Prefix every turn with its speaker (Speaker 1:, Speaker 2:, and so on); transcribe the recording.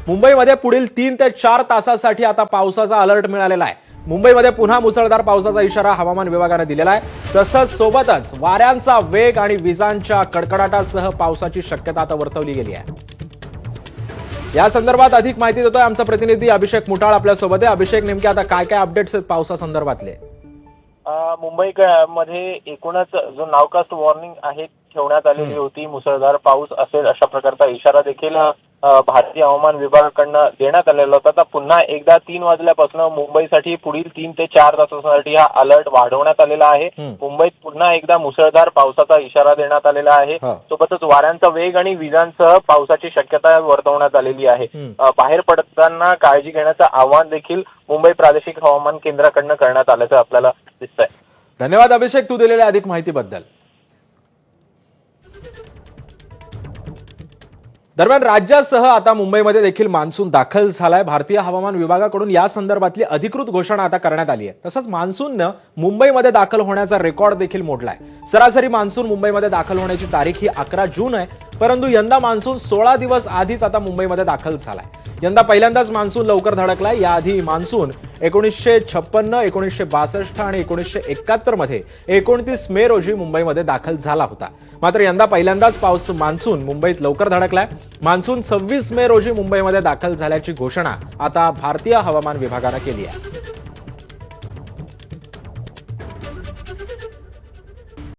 Speaker 1: मुंबईमध्ये पुढील 3 ते 4 तासासाठी आता पावसाचा अलर्ट मिळालेला आहे। मुंबईमध्ये पुन्हा मुसळधार पावसाचा इशारा हवामान विभागाने दिलेला आहे। तसंच सोबतच वाऱ्यांचा वेग आणि विजांच्या कडकडाटासह पावसाची शक्यता आता वर्तवली गेली आहे। या संदर्भात अधिक माहिती देतोय आमचा प्रतिनिधी अभिषेक मुठाळ आपल्या सोबत आहे। अभिषेक, नेमके आता काय काय अपडेट्स आहेत पावसासंदर्भातले?
Speaker 2: मुंबईमध्ये एकूणच जो नावकास्ट वॉर्निंग आहे ठेवण्यात आलेली होती, मुसळधार पाऊस असेल अशा प्रकारचा इशारा देखील भारतीय हवामान विभागाकडून देण्यात आलेला होता। आता पुन्हा एकदा 3 वाजल्यापासून मुंबईसाठी पुढील 3 ते 4 तासासाठी हा अलर्ट वाढवण्यात आलेला आहे। मुंबईत पुन्हा एकदा मुसळधार पावसाचा इशारा देण्यात आलेला आहे। सोबतच वाऱ्यांचा वेग आणि विजांसह पावसाची शक्यता वर्तवण्यात आलेली आहे। बाहेर पडताना काळजी घेण्याचं आवाहन देखील मुंबई प्रादेशिक हवामान केंद्राकडून करण्यात आल्याचं आपल्याला दिसतंय।
Speaker 1: धन्यवाद अभिषेक, तू दिलेल्या अधिक माहितीबद्दल। दरम्यान राज्यासह आता मुंबईमध्ये देखील मान्सून दाखल झालाय। भारतीय हवामान विभागाकडून या संदर्भातली अधिकृत घोषणा आता करण्यात आली आहे। तसंच मान्सूननं मुंबईमध्ये दाखल होण्याचा रेकॉर्ड देखील मोडलाय। सरासरी मान्सून मुंबईमध्ये दाखल होण्याची तारीख ही 11 जून आहे, परंतु यंदा मान्सून 16 दिवस आधीच आता मुंबईमध्ये दाखल झालाय। यंदा पहिल्यांदाच मान्सून लवकर धडकलाय। याआधी मान्सून 1956, 1962 आणि 1971 मध्ये 29 मे रोजी मुंबईमध्ये दाखल झाला होता। मात्र यंदा पहिल्यांदाच मान्सून मुंबईत लवकर धडकलाय। मान्सून 26 मे रोजी मुंबईमध्ये दाखल झाल्याची घोषणा आता भारतीय हवामान विभागाने केली आहे।